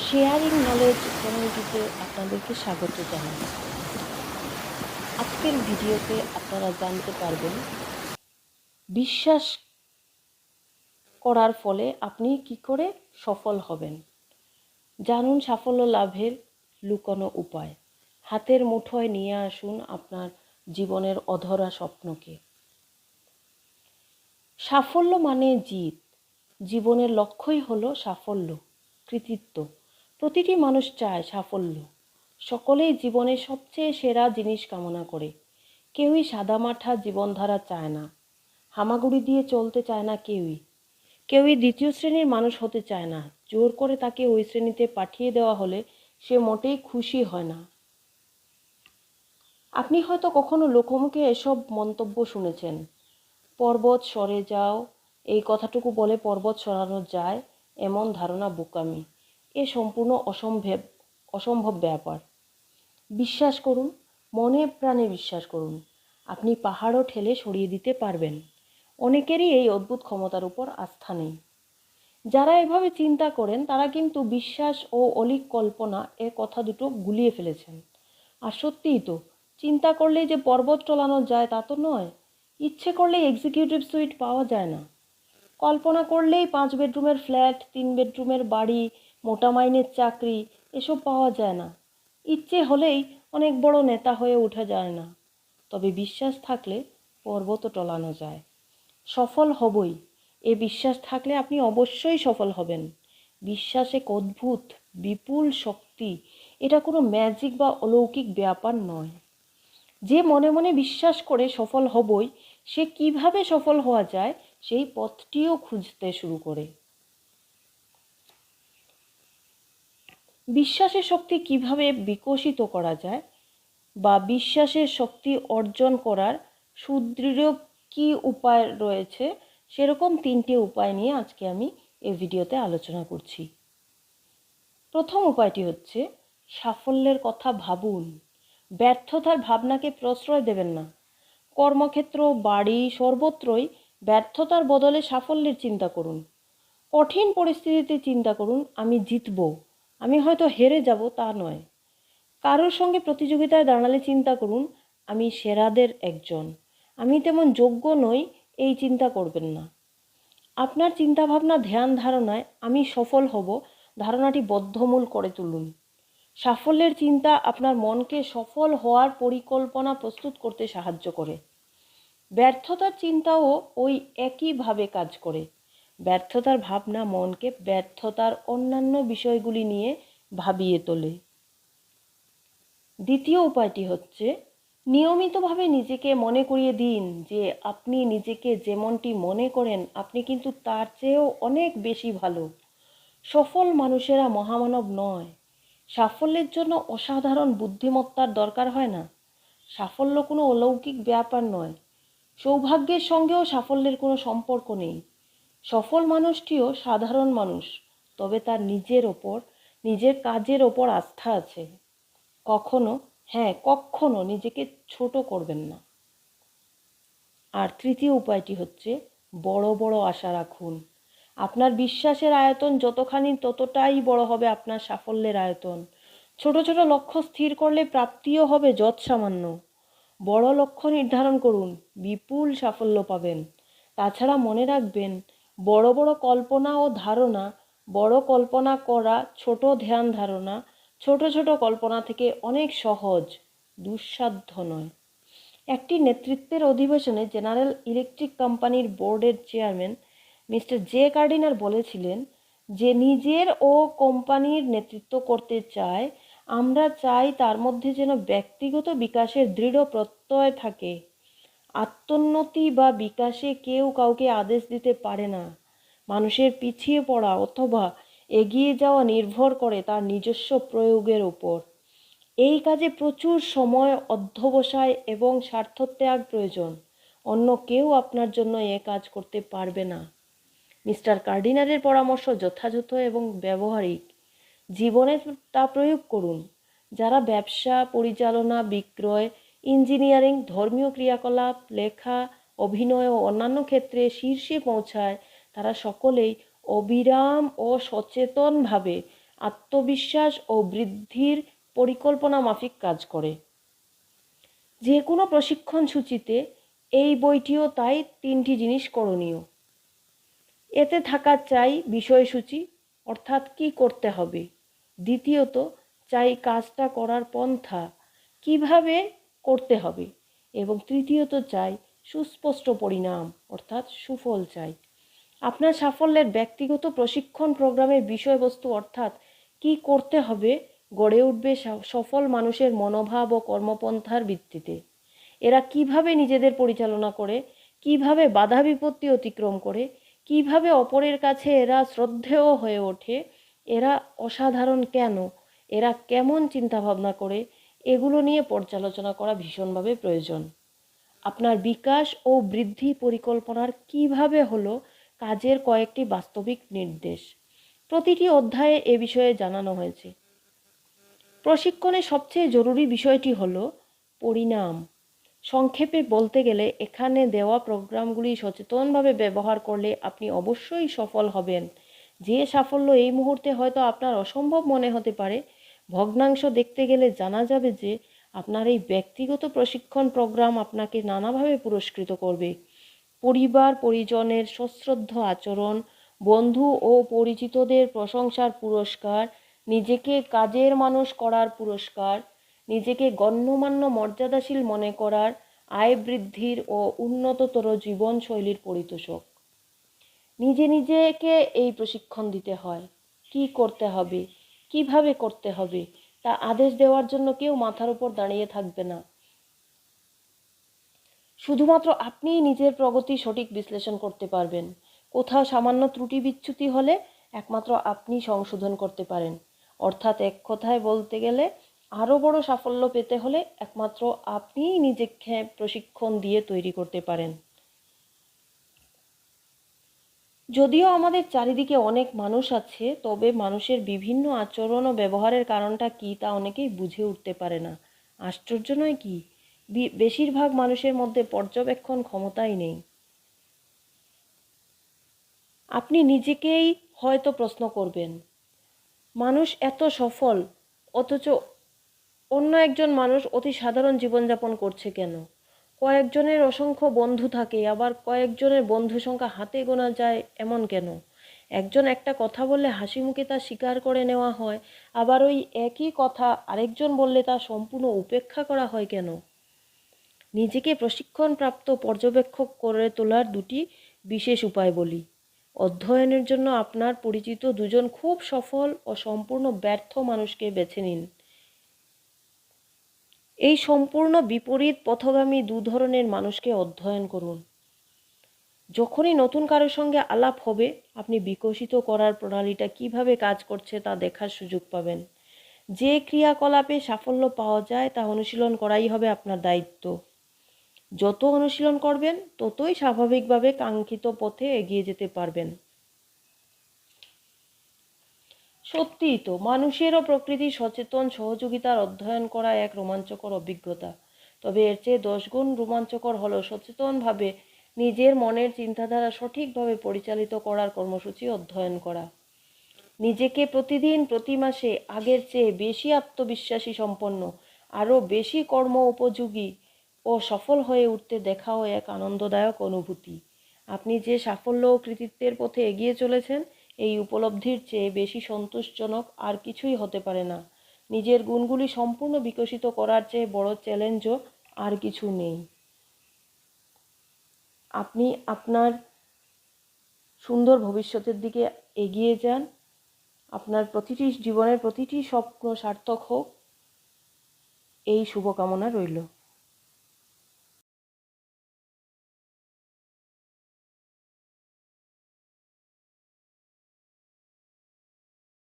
Sharing knowledge চ্যানেলটিতে আপনাদেরকে স্বাগত জানাই। আজকের ভিডিওতে আপনারা জানতে পারবেন বিশ্বাস করার ফলে আপনি কি করে সফল হবেন। জানুন সাফল্য লাভের লুকানো উপায়। হাতের মুঠোয় নিয়ে আসুন আপনার জীবনের অধরা স্বপ্নকে। সাফল্য মানে জিত। জীবনের লক্ষ্যই হলো সাফল্য, কৃতিত্ব। প্রতিটি মানুষ চায় সাফল্য। সকলেই জীবনে সবচেয়ে সেরা জিনিস কামনা করে। কেউই সাদামাঠা জীবনধারা চায় না, হামাগুড়ি দিয়ে চলতে চায় না। কেউই দ্বিতীয় শ্রেণীর মানুষ হতে চায় না। জোর করে তাকে ওই শ্রেণীতে পাঠিয়ে দেওয়া হলে সে মোটেই খুশি হয় না। আপনি হয়তো কখনো লোকমুখে এসব মন্তব্য শুনেছেন, পর্বত সরে যাও। এই কথাটুকু বলে পর্বত সরানো যায় এমন ধারণা বোকামি। এ সম্পূর্ণ অসম্ভব ব্যাপার। বিশ্বাস করুন, মনে প্রাণে বিশ্বাস করুন, আপনি পাহাড়ও ঠেলে সরিয়ে দিতে পারবেন। অনেকেরই এই অদ্ভুত ক্ষমতার উপর আস্থা নেই। যারা এভাবে চিন্তা করেন তারা কিন্তু বিশ্বাস ও অলীক কল্পনা এর কথা দুটো গুলিয়ে ফেলেছেন। আর সত্যিই তো, চিন্তা করলেই যে পর্বত টলানো যায় তা তো নয়। ইচ্ছে করলেই এক্সিকিউটিভ সুইট পাওয়া যায় না। কল্পনা করলেই 5 বেডরুমের ফ্ল্যাট, 3 বেডরুমের বাড়ি, মোটা মাইনের চাকরি এসব পাওয়া যায় না। ইচ্ছে হলেই অনেক বড় নেতা হয়ে ওঠা যায় না। তবে বিশ্বাস থাকলে পর্বত টলানো যায়। সফল হবই, এ বিশ্বাস থাকলে আপনি অবশ্যই সফল হবেন। বিশ্বাস এক অদ্ভুত বিপুল শক্তি। এটা কোনো ম্যাজিক বা অলৌকিক ব্যাপার নয়। যে মনে মনে বিশ্বাস করে সফল হবই, সে কিভাবে সফল হওয়া যায় সেই পথটিও খুঁজতে শুরু করে। বিশ্বাসের শক্তি কিভাবে বিকশিত করা যায় বা বিশ্বাসের শক্তি অর্জন করার সুদৃঢ় কী উপায় রয়েছে, সেরকম 3টে উপায় নিয়ে আজকে আমি এই ভিডিওতে আলোচনা করছি। প্রথম উপায়টি হচ্ছে, সাফল্যের কথা ভাবুন। ব্যর্থতার ভাবনাকে প্রশ্রয় দেবেন না। কর্মক্ষেত্র, বাড়ি, সর্বত্রই ব্যর্থতার বদলে সাফল্যের চিন্তা করুন। কঠিন পরিস্থিতিতে চিন্তা করুন, আমি জিতব। আমি হয়তো হেরে যাব তা নয়। কারোর সঙ্গে প্রতিযোগিতায় দাঁড়ালে চিন্তা করুন, আমি সেরাদের একজন। আমি তেমন যোগ্য নই, এই চিন্তা করবেন না। আপনার চিন্তাভাবনা, ধ্যান ধারণায় আমি সফল হব ধারণাটি বদ্ধমূল করে তুলুন। সাফল্যের চিন্তা আপনার মনকে সফল হওয়ার পরিকল্পনা প্রস্তুত করতে সাহায্য করে। ব্যর্থতার চিন্তাও ওই একইভাবে কাজ করে। ব্যর্থতার ভাবনা মনকে ব্যর্থতার অন্যান্য বিষয়গুলি নিয়ে ভাবিয়ে তোলে। দ্বিতীয় উপায়টি হচ্ছে, নিয়মিতভাবে নিজেকে মনে করিয়ে দিন যে আপনি নিজেকে যেমনটি মনে করেন আপনি কিন্তু তার চেয়েও অনেক বেশি ভালো। সফল মানুষেরা মহামানব নয়। সাফল্যের জন্য অসাধারণ বুদ্ধিমত্তার দরকার হয় না। সাফল্য কোনো অলৌকিক ব্যাপার নয়। সৌভাগ্যের সঙ্গেও সাফল্যের কোনো সম্পর্ক নেই। সফল মানুষটিও সাধারণ মানুষ, তবে তার নিজের কাজের ওপর আস্থা আছে। কখনো নিজেকে ছোট করবেন না। আর তৃতীয় উপায়টি হচ্ছে, বড় বড় আশা রাখুন। আপনার বিশ্বাসের আয়তন যতখানি ততটাই বড় হবে আপনার সাফল্যের আয়তন। ছোট ছোট লক্ষ্য স্থির করলে প্রাপ্তিও হবে যৎসামান্য। বড় লক্ষ্য নির্ধারণ করুন, বিপুল সাফল্য পাবেন। তাছাড়া মনে রাখবেন, বড় বড় কল্পনা ও ধারণা, বড় কল্পনা করা ছোট ধ্যান ধারণা ছোট ছোট কল্পনা থেকে অনেক সহজ, দুঃসাধ্য নয়। একটি নেতৃত্বের অধিবেশনে জেনারেল ইলেকট্রিক কোম্পানির বোর্ডের চেয়ারম্যান মিস্টার জে কার্ডিনার বলেছিলেন, যে নিজের ও কোম্পানির নেতৃত্ব করতে চায়, আমরা চাই তার মধ্যে যেন ব্যক্তিগত বিকাশের দৃঢ় প্রত্যয় থাকে। আত্মোন্নতি বা বিকাশে কেউ কাউকে আদেশ দিতে পারে না। মানুষের পিছিয়ে পড়া অথবা এগিয়ে যাওয়া নির্ভর করে তার নিজস্ব প্রয়োগের উপর। এই কাজে প্রচুর সময়, অধ্যবসায় এবং স্বার্থত্যাগ প্রয়োজন। অন্য কেউ আপনার জন্য এ কাজ করতে পারবে না। মিস্টার কার্ডিনারের পরামর্শ যথাযথ এবং ব্যবহারিক। জীবনে তা প্রয়োগ করুন। যারা ব্যবসা পরিচালনা, বিক্রয়, ইঞ্জিনিয়ারিং, ধর্মীয় ক্রিয়াকলাপ, লেখা, অভিনয় ও অন্যান্য ক্ষেত্রে শীর্ষে পৌঁছায়, তারা সকলেই অবিরাম ও সচেতনভাবে আত্মবিশ্বাস ও বৃদ্ধির পরিকল্পনা মাফিক কাজ করে। যে কোনো প্রশিক্ষণ সূচিতে এই বইটিও তাই 3টি জিনিস করণীয়। এতে থাকা চাই বিষয়সূচি, অর্থাৎ কি করতে হবে। দ্বিতীয়ত চাই কাজটা করার পন্থা, কিভাবে করতে হবে। এবং তৃতীয়ত চাই সুস্পষ্ট পরিণাম, অর্থাৎ সুফল চাই। আপনার সাফল্যের ব্যক্তিগত প্রশিক্ষণ প্রোগ্রামের বিষয়বস্তু, অর্থাৎ কি করতে হবে, গড়ে উঠবে সফল মানুষের মনোভাব ও কর্মপন্থার ভিত্তিতে। এরা কিভাবে নিজেদের পরিচালনা করে, কিভাবে বাধা বিপত্তি অতিক্রম করে, কিভাবে অপরের কাছে এরা শ্রদ্ধেয় হয়ে ওঠে, এরা অসাধারণ কেন, এরা কেমন চিন্তাভাবনা করে, এগুলো নিয়ে পর্যালোচনা করা ভীষণভাবে প্রয়োজন। আপনার বিকাশ ও বৃদ্ধি পরিকল্পনার কিভাবে হলো কাজের কয়েকটি বাস্তবিক নির্দেশ। প্রতিটি অধ্যায়ে এ বিষয়ে জানানো হয়েছে। প্রশিক্ষণের সবচেয়ে জরুরি বিষয়টি হলো পরিণাম। সংক্ষেপে বলতে গেলে এখানে দেওয়া প্রোগ্রামগুলি সচেতনভাবে ব্যবহার করলে আপনি অবশ্যই সফল হবেন। যে সাফল্য এই মুহূর্তে হয়তো আপনার অসম্ভব মনে হতে পারে, ভগ্নাংশ দেখতে গেলে জানা যাবে যে আপনার এই ব্যক্তিগত প্রশিক্ষণ প্রোগ্রাম আপনাকে নানাভাবে পুরস্কৃত করবে। পরিবার পরিজনের সশ্রদ্ধ আচরণ, বন্ধু ও পরিচিতদের প্রশংসার পুরস্কার, নিজেকে কাজের মানুষ করার পুরস্কার, নিজেকে গণ্যমান্য মর্যাদাশীল মনে করার, আয় বৃদ্ধির ও উন্নততর জীবনশৈলীর পরিতোষক। নিজেকে এই প্রশিক্ষণ দিতে হয়। কি করতে হবে, কিভাবে করতে হবে তা আদেশ দেওয়ার জন্য কেউ মাথার উপর দাঁড়িয়ে থাকবে না। শুধুমাত্র আপনিই নিজের প্রগতি সঠিক বিশ্লেষণ করতে পারবেন। কোথাও সামান্য ত্রুটি বিচ্যুতি হলে একমাত্র আপনি সংশোধন করতে পারেন। অর্থাৎ এক কথায় বলতে গেলে আরও বড় সাফল্য পেতে হলে একমাত্র আপনিই নিজেকে প্রশিক্ষণ দিয়ে তৈরি করতে পারেন। যদিও আমাদের চারিদিকে অনেক মানুষ আছে, তবে মানুষের বিভিন্ন আচরণ ও ব্যবহারের কারণটা কী তা অনেকেই বুঝে উঠতে পারে না। আশ্চর্য নয় কি? বেশিরভাগ মানুষের মধ্যে পর্যবেক্ষণ ক্ষমতাই নেই। আপনি নিজেকেই হয়তো প্রশ্ন করবেন, মানুষ এত সফল অথচ অন্য একজন মানুষ অতি সাধারণ জীবনযাপন করছে কেন? কয়েকজনের অসংখ্য বন্ধু থাকে, আবার কয়েকজনের বন্ধু সংখ্যা হাতে গোনা যায়, এমন কেন? একজন একটা কথা বললে হাসি মুখে তা স্বীকার করে নেওয়া হয়, আবার ওই একই কথা আরেকজন বললে তা সম্পূর্ণ উপেক্ষা করা হয় কেন? নিজেকে প্রশিক্ষণপ্রাপ্ত পর্যবেক্ষক করে তোলার 2টি বিশেষ উপায় বলি। অধ্যয়নের জন্য আপনার পরিচিত 2জন খুব সফল ও সম্পূর্ণ ব্যর্থ মানুষকে বেছে নিন। এই সম্পূর্ণ বিপরীত পথগামী 2 ধরনের মানুষকে অধ্যয়ন করুন। যখনই নতুন কারোর সঙ্গে আলাপ হবে, আপনি বিকশিত করার প্রণালীটা কিভাবে কাজ করছে তা দেখার সুযোগ পাবেন। যে ক্রিয়াকলাপে সাফল্য পাওয়া যায় তা অনুশীলন করাই হবে আপনার দায়িত্ব। যত অনুশীলন করবেন ততই স্বাভাবিকভাবে কাঙ্ক্ষিত পথে এগিয়ে যেতে পারবেন। সত্যিই তো, মানুষের ও প্রকৃতির সচেতন সহযোগিতার অধ্যয়ন করা এক রোমাঞ্চকর অভিজ্ঞতা। তবে এর চেয়ে 10 গুণ রোমাঞ্চকর হলো সচেতনভাবে নিজের মনের চিন্তাধারা সঠিকভাবে পরিচালিত করার কর্মসূচি অধ্যয়ন করা। নিজেকে প্রতিদিন প্রতি মাসে আগের চেয়ে বেশি আত্মবিশ্বাসী সম্পন্ন, আরও বেশি কর্ম উপযোগী ও সফল হয়ে উঠতে দেখাও এক আনন্দদায়ক অনুভূতি। আপনি যে সাফল্য ও কৃতিত্বের পথে এগিয়ে চলেছেন, এই উপলব্ধির চেয়ে বেশি সন্তোষজনক আর কিছুই হতে পারে না। নিজের গুণগুলি সম্পূর্ণ বিকশিত করার চেয়ে বড় চ্যালেঞ্জও আর কিছু নেই। আপনি আপনার সুন্দর ভবিষ্যতের দিকে এগিয়ে যান। আপনার জীবনের প্রতিটি স্বপ্ন সার্থক হোক, এই শুভকামনা রইল।